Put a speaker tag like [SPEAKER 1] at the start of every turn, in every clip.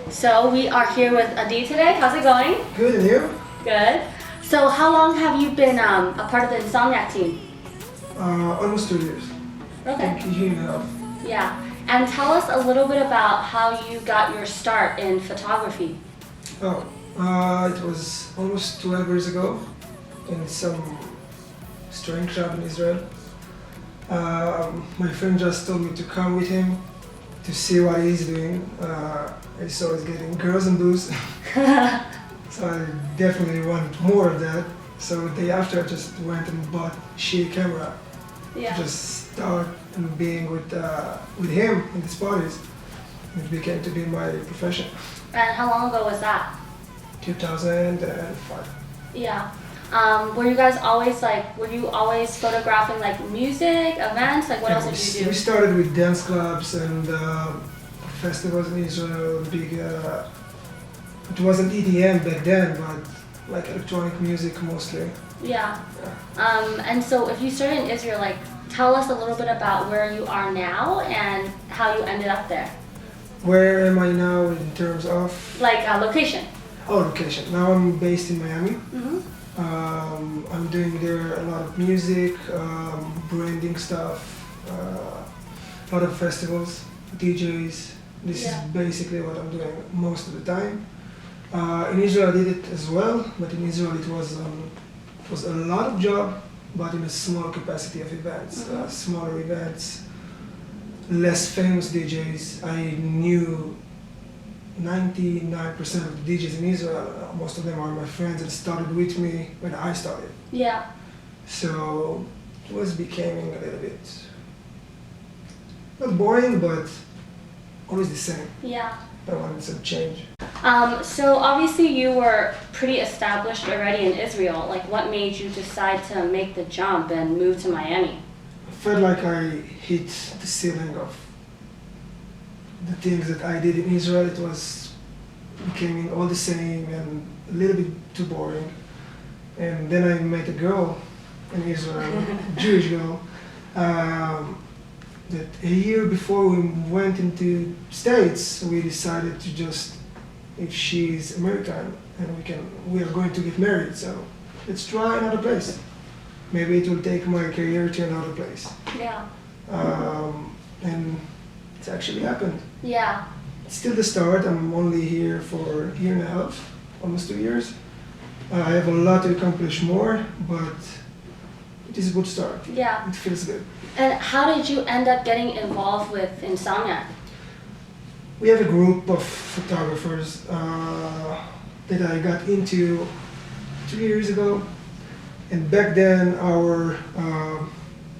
[SPEAKER 1] So we are here with Adi today. How's it going?
[SPEAKER 2] Good, and you?
[SPEAKER 1] Good. So how long have you been a part of the Insomniac team?
[SPEAKER 2] Almost 2 years.
[SPEAKER 1] Okay.
[SPEAKER 2] Year and a half.
[SPEAKER 1] Yeah. And tell us a little bit about how you got your start in photography.
[SPEAKER 2] It was almost 12 years ago in some strange shop in Israel. My friend just told me to come with him to see what he's doing. I saw he's getting girls and booze. So I definitely wanted more of that. So the day after I just went and bought a shitty camera.
[SPEAKER 1] Yeah.
[SPEAKER 2] Just start and being with him in these parties. It became to be my profession.
[SPEAKER 1] And how long ago was that?
[SPEAKER 2] 2005.
[SPEAKER 1] Yeah. Were you guys always were you always photographing music, events? What else did you do?
[SPEAKER 2] We started with dance clubs and festivals in Israel, big, it wasn't EDM back then, but electronic music mostly.
[SPEAKER 1] Yeah. And so if you started in Israel, tell us a little bit about where you are now and how you ended up there.
[SPEAKER 2] Where am I now in terms of?
[SPEAKER 1] Location.
[SPEAKER 2] Oh, location. Now I'm based in Miami.
[SPEAKER 1] Mm-hmm.
[SPEAKER 2] I'm doing there a lot of music, branding stuff, a lot of festivals, DJs. This is basically what I'm doing most of the time. In Israel I did it as well, but in Israel it was a lot of job, but in a small capacity of events, smaller events, less famous DJs. I knew 99% of the DJs in Israel, most of them are my friends that started with me when I started.
[SPEAKER 1] Yeah.
[SPEAKER 2] So it was becoming a little bit, not boring, but always the same.
[SPEAKER 1] Yeah.
[SPEAKER 2] I wanted some change.
[SPEAKER 1] So obviously you were pretty established already in Israel. What made you decide to make the jump and move to Miami?
[SPEAKER 2] I felt like I hit the ceiling of the things that I did in Israel. It was becoming all the same and a little bit too boring. And then I met a girl in Israel, a Jewish girl, that a year before we went into States, we decided to just, if she's American and we are going to get married, so let's try another place. Maybe it will take my career to another place.
[SPEAKER 1] Yeah.
[SPEAKER 2] And it's actually happened.
[SPEAKER 1] Yeah.
[SPEAKER 2] It's still the start. I'm only here for a year and a half, almost 2 years. I have a lot to accomplish more, but it is a good start.
[SPEAKER 1] Yeah.
[SPEAKER 2] It feels good.
[SPEAKER 1] And how did you end up getting involved with Insomniac?
[SPEAKER 2] We have a group of photographers that I got into 2 years ago. And back then, our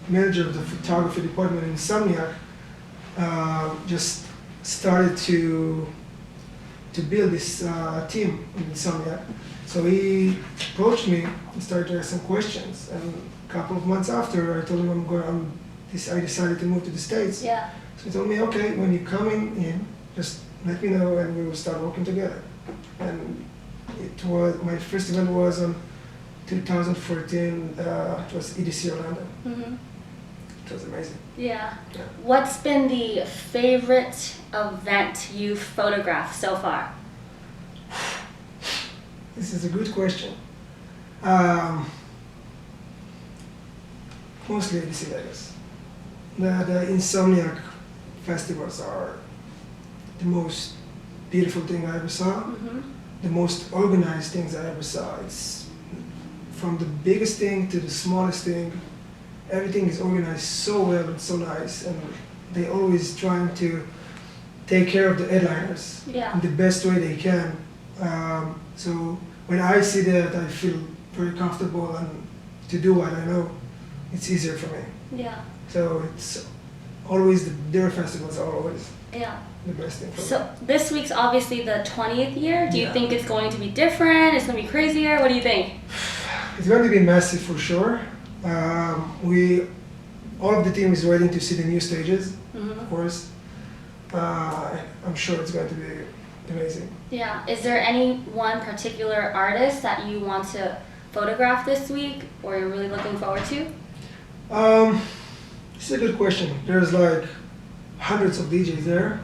[SPEAKER 2] manager of the photography department in Insomniac just started to build this team in Insomniac. So he approached me and started to ask some questions. And a couple of months after, I told him I decided to move to the States.
[SPEAKER 1] Yeah.
[SPEAKER 2] So he told me, okay, when you're coming in, just let me know and we will start working together. And my first event was on 2014, it was EDC Orlando.
[SPEAKER 1] Mm-hmm.
[SPEAKER 2] It was amazing.
[SPEAKER 1] Yeah. What's been the favorite event you've photographed so far?
[SPEAKER 2] This is a good question. Mostly EDC Vegas. The Insomniac festivals are the most beautiful thing I ever saw.
[SPEAKER 1] Mm-hmm.
[SPEAKER 2] The most organized things I ever saw. It's from the biggest thing to the smallest thing. Everything is organized so well and so nice, and they always trying to take care of the headliners in the best way they can. So when I see that, I feel very comfortable, and to do what I know, it's easier for me.
[SPEAKER 1] Yeah.
[SPEAKER 2] So it's always their festivals are always the best thing for me.
[SPEAKER 1] So this week's obviously the 20th year. Do you think it's going to be different? It's going to be crazier? What do you think?
[SPEAKER 2] It's going to be massive for sure. All of the team is waiting to see the new stages, of course. I'm sure it's going to be amazing. Yeah.
[SPEAKER 1] Is there any one particular artist that you want to photograph this week or you're really looking forward to?
[SPEAKER 2] It's a good question. There's hundreds of DJs there.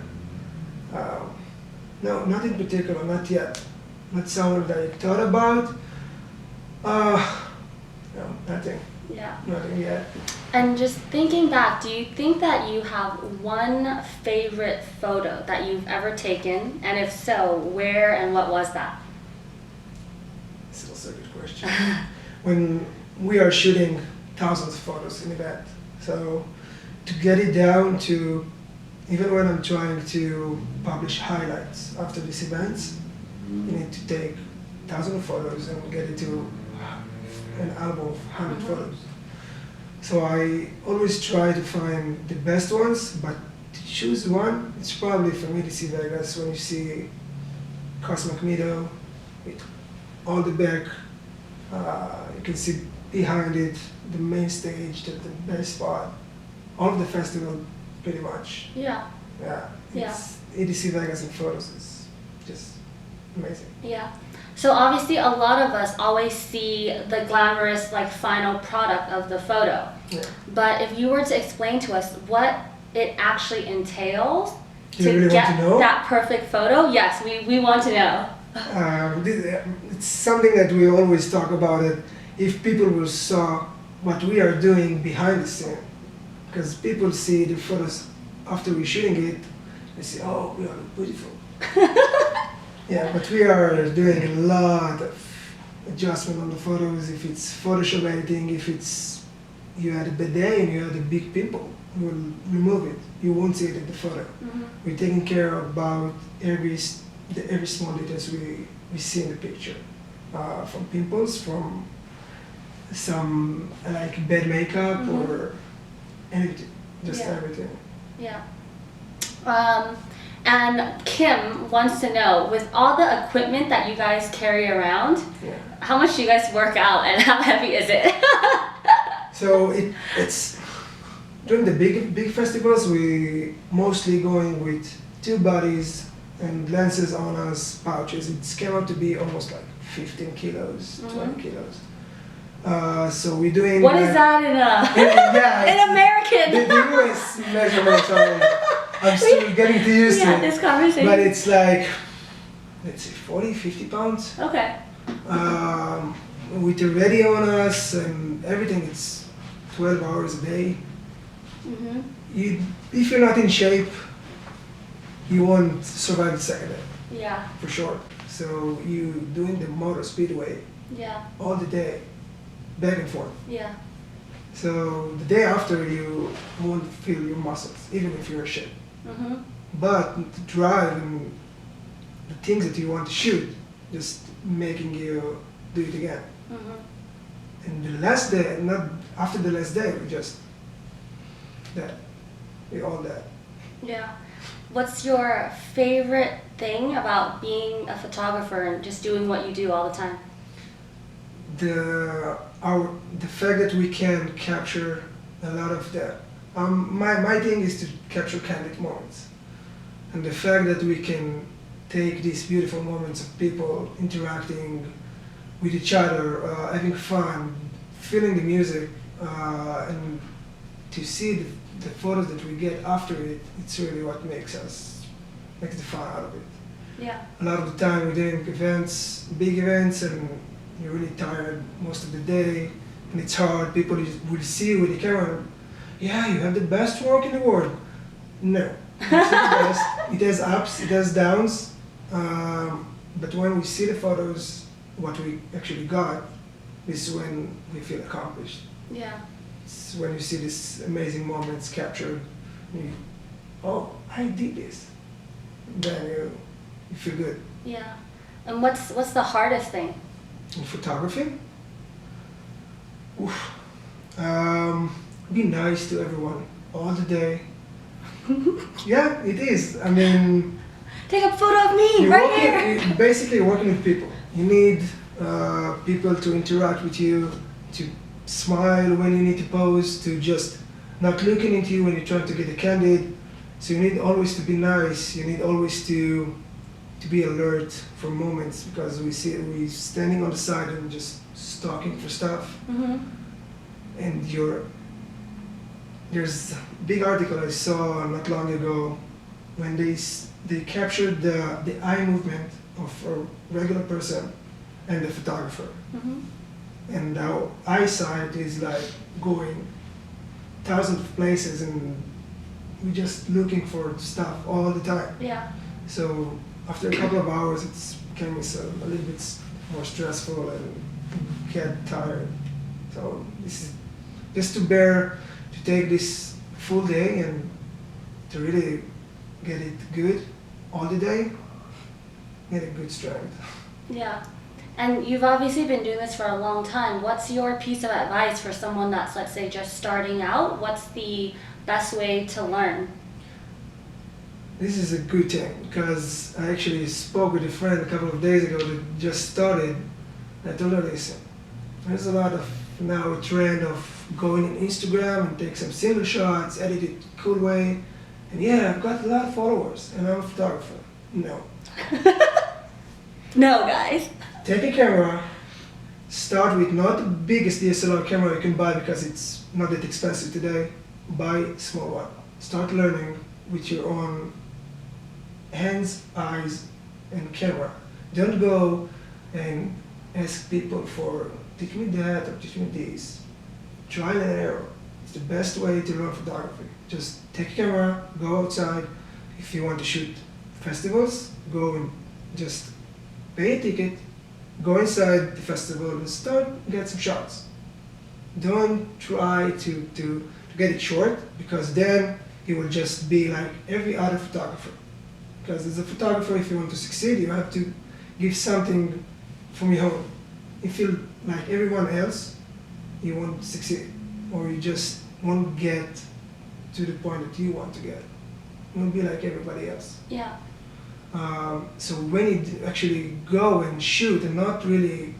[SPEAKER 2] No, not in particular, not yet. Not someone that I thought about. No, nothing.
[SPEAKER 1] Yeah.
[SPEAKER 2] Nothing yet.
[SPEAKER 1] And just thinking back, do you think that you have one favorite photo that you've ever taken? And if so, where and what was that?
[SPEAKER 2] It's also a good question. When we are shooting thousands of photos in event, so to get it down to, even when I'm trying to publish highlights after these events, you need to take thousands of photos and get it to an album of 100 photos. So I always try to find the best ones, but to choose one, it's probably from EDC Vegas when you see Cosmic Meadow with all the back, you can see behind it, the main stage, the best spot, all of the festival pretty much.
[SPEAKER 1] Yeah.
[SPEAKER 2] Yeah.
[SPEAKER 1] Yeah.
[SPEAKER 2] It's EDC Vegas in photos is just amazing.
[SPEAKER 1] Yeah. So obviously a lot of us always see the glamorous like final product of the photo.
[SPEAKER 2] Yeah.
[SPEAKER 1] But if you were to explain to us what it actually entails
[SPEAKER 2] Do you really
[SPEAKER 1] get
[SPEAKER 2] want to know?
[SPEAKER 1] that perfect photo, yes, we want to know.
[SPEAKER 2] It's something that we always talk about it. If people will saw what we are doing behind the scene, because people see the photos after we're shooting it, they say, "Oh, we are beautiful." Yeah, but we are doing a lot of adjustment on the photos. If it's Photoshop editing, if it's you had a bad day and you had a big pimple, we will remove it. You won't see it in the photo. We're taking care about every small details we see in the picture, from pimples, from some like bad makeup or anything, just everything.
[SPEAKER 1] Yeah. And Kim wants to know, with all the equipment that you guys carry around, how much do you guys work out and how heavy is it?
[SPEAKER 2] So it's during the big festivals, we mostly going with 2 bodies and lenses on us, pouches. It's came out to be almost like 15 kilos, 20 kilos. So we're doing.
[SPEAKER 1] What is that in in American?
[SPEAKER 2] The US measurements I'm still getting to used to it.
[SPEAKER 1] This conversation.
[SPEAKER 2] But it's like, let's say 40, 50 pounds.
[SPEAKER 1] Okay.
[SPEAKER 2] With the radio on us and everything, it's 12 hours a day. If you're not in shape, you won't survive the second day.
[SPEAKER 1] Yeah.
[SPEAKER 2] For sure. So you doing the motor speedway all the day, back and forth.
[SPEAKER 1] Yeah.
[SPEAKER 2] So the day after you won't feel your muscles, even if you're in shape. But the drive and the things that you want to shoot, just making you do it again. And the last day, not after the last day, we just that. We all that.
[SPEAKER 1] Yeah. What's your favorite thing about being a photographer and just doing what you do all the time?
[SPEAKER 2] The fact that we can capture a lot of that. My thing is to capture candid moments, and the fact that we can take these beautiful moments of people interacting with each other, having fun, feeling the music, and to see the photos that we get after it, it's really what makes the fun out of it.
[SPEAKER 1] Yeah.
[SPEAKER 2] A lot of the time we're doing events, big events, and you're really tired most of the day, and it's hard. People will see you with the camera. Yeah, you have the best work in the world. No, it's not the best. It has ups, it has downs. But when we see the photos, what we actually got, this is when we feel accomplished.
[SPEAKER 1] Yeah.
[SPEAKER 2] It's when you see these amazing moments captured. Oh, I did this. Then you feel good.
[SPEAKER 1] Yeah. And what's the hardest thing?
[SPEAKER 2] In photography? Oof. Be nice to everyone all the day. Yeah, it is. I mean,
[SPEAKER 1] take a photo of me right here.
[SPEAKER 2] You're basically working with people. You need people to interact with you, to smile when you need to pose, to just not looking into you when you're trying to get a candid. So you need always to be nice. You need always to be alert for moments, because we standing on the side and just stalking for stuff. And there's a big article I saw not long ago when they captured the eye movement of a regular person and the photographer. And our eyesight is like going thousands of places, and we're just looking for stuff all the time.
[SPEAKER 1] Yeah.
[SPEAKER 2] So after a couple of hours, it's became a little bit more stressful and get tired. So this is just to take this full day and to really get it good all the day, get a good strength.
[SPEAKER 1] Yeah. And you've obviously been doing this for a long time. What's your piece of advice for someone that's, let's say, just starting out? What's the best way to learn?
[SPEAKER 2] This is a good thing, because I actually spoke with a friend a couple of days ago that just started. I told her, listen, there's a lot of now a trend of going on Instagram and take some single shots, edit it cool way, and yeah, I've got a lot of followers and I'm a photographer. No.
[SPEAKER 1] No, guys.
[SPEAKER 2] Take a camera, start with not the biggest DSLR camera you can buy because it's not that expensive today. Buy a small one. Start learning with your own hands, eyes, and camera. Don't go and ask people for teach me that or teach me this. Trial and error. It's the best way to learn photography. Just take a camera, go outside. If you want to shoot festivals, go and just pay a ticket, go inside the festival and start get some shots. Don't try to get it short, because then you will just be like every other photographer. Because as a photographer, if you want to succeed, you have to give something from your own. If you're like everyone else, you won't succeed, or you just won't get to the point that you want to get. You won't be like everybody else.
[SPEAKER 1] Yeah.
[SPEAKER 2] So when you actually go and shoot and not really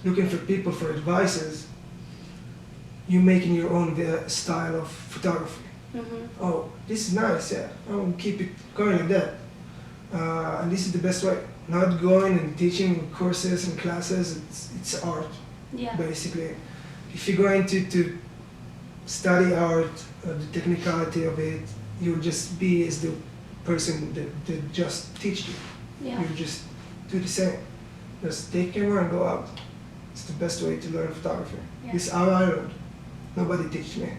[SPEAKER 2] looking for people for advices, you're making your own style of photography. Oh, this is nice, yeah, I'll keep it going like that. And this is the best way. Not going and teaching courses and classes, it's art,
[SPEAKER 1] Yeah.
[SPEAKER 2] basically. If you're going to study art, the technicality of it, you'll just be as the person that just teach you.
[SPEAKER 1] Yeah.
[SPEAKER 2] You just do the same. Just take camera and go out. It's the best way to learn photography.
[SPEAKER 1] Yeah.
[SPEAKER 2] This is how I learned. Nobody teach me.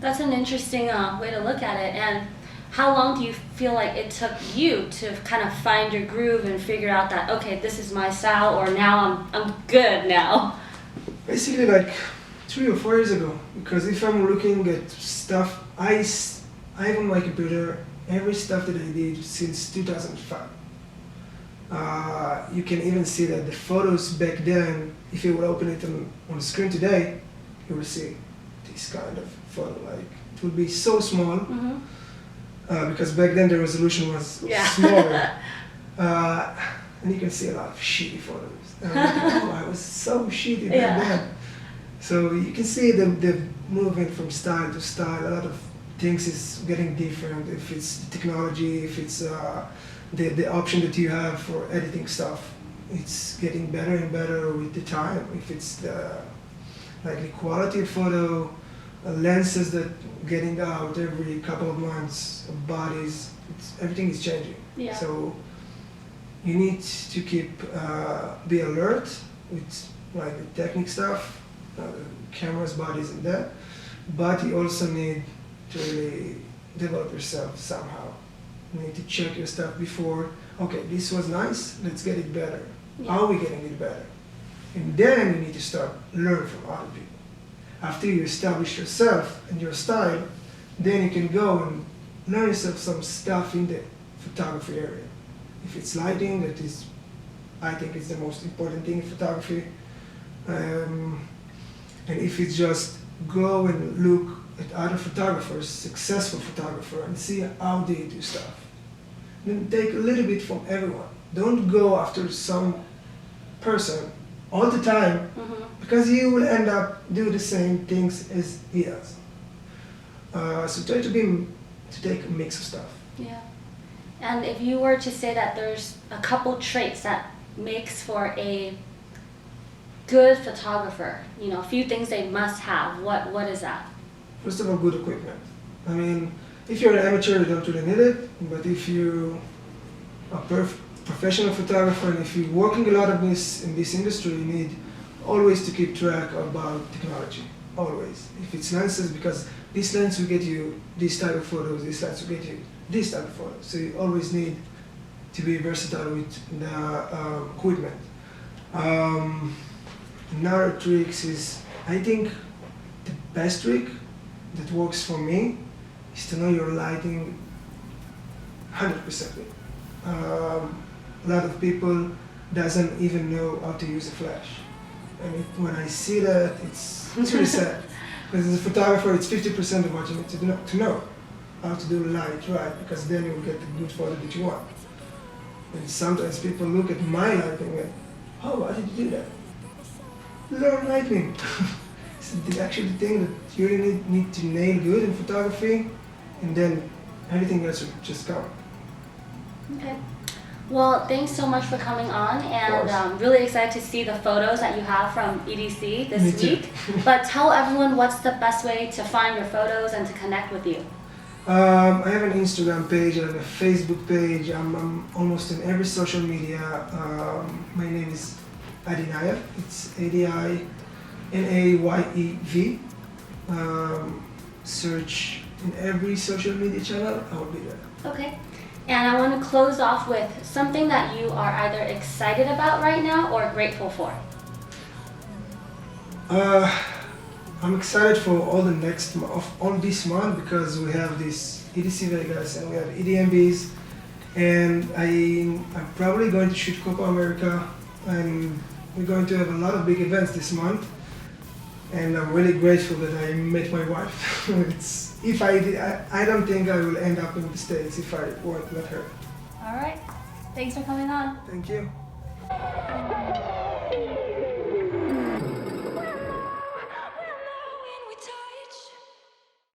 [SPEAKER 1] That's an interesting way to look at it. And how long do you feel like it took you to kind of find your groove and figure out that, okay, this is my style, or now I'm good now?
[SPEAKER 2] Basically like 3 or 4 years ago. Because if I'm looking at stuff, I have on my computer every stuff that I did since 2005. You can even see that the photos back then, if you would open it on the screen today, you will see this kind of photo. Like, it would be so small, because back then the resolution was smaller. And you can see a lot of shitty photos. And I'm like, oh, I was so shitty back then. So you can see the movement from style to style. A lot of things is getting different. If it's the technology, if it's the option that you have for editing stuff, it's getting better and better with the time. If it's the quality of photo, lenses that getting out every couple of months, bodies, everything is changing.
[SPEAKER 1] Yeah.
[SPEAKER 2] So you need to be alert with like the technique stuff, cameras, bodies, and that. But you also need to really develop yourself somehow. You need to check your stuff before. Okay, this was nice. Let's get it better.
[SPEAKER 1] Yeah.
[SPEAKER 2] How are we getting it better? And then you need to start learn from other people. After you establish yourself and your style, then you can go and learn yourself some stuff in the photography area. If it's lighting, that is, I think it's the most important thing in photography. And if it's just go and look at other photographers, successful photographer, and see how they do stuff. Then take a little bit from everyone. Don't go after some person all the time, because you will end up doing the same things as he does. So try to take a mix of stuff.
[SPEAKER 1] Yeah. And if you were to say that there's a couple traits that makes for a good photographer, a few things they must have, what is that?
[SPEAKER 2] First of all, good equipment. I mean, If you're an amateur, you don't really need it, but if you are professional photographer and if you're working a lot of this in this industry, you need always to keep track about technology, always. If it's lenses, because this lens will get you this type of photos, this lens will get you this type of photos. So you always need to be versatile with the equipment. Another trick is, I think the best trick that works for me is to know your lighting 100%. A lot of people doesn't even know how to use a flash. And when I see that, it's really sad. Because as a photographer, it's 50% of what you need to know how to do light right, because then you'll get the good photo that you want. And sometimes people look at my lighting and, oh, why did you do that? Learn lighting. It's the actual thing that you really need to nail good in photography, and then everything else will just come.
[SPEAKER 1] Okay. Well, thanks so much for coming on, and really excited to see the photos that you have from EDC this week. But tell everyone what's the best way to find your photos and to connect with you.
[SPEAKER 2] I have an Instagram page and a Facebook page. I'm almost in every social media. My name is Adinayev. It's Adinayev. Search in every social media channel, I will be there.
[SPEAKER 1] Okay. And I want to close off with something that you are either excited about right now or grateful for.
[SPEAKER 2] I'm excited for all this month because we have this EDC Vegas and we have EDMbiz, and I'm probably going to shoot Copa America, and we're going to have a lot of big events this month. And I'm really grateful that I met my wife. I don't think I will end up in the States if I weren't with her.
[SPEAKER 1] All right. Thanks for coming on.
[SPEAKER 2] Thank you.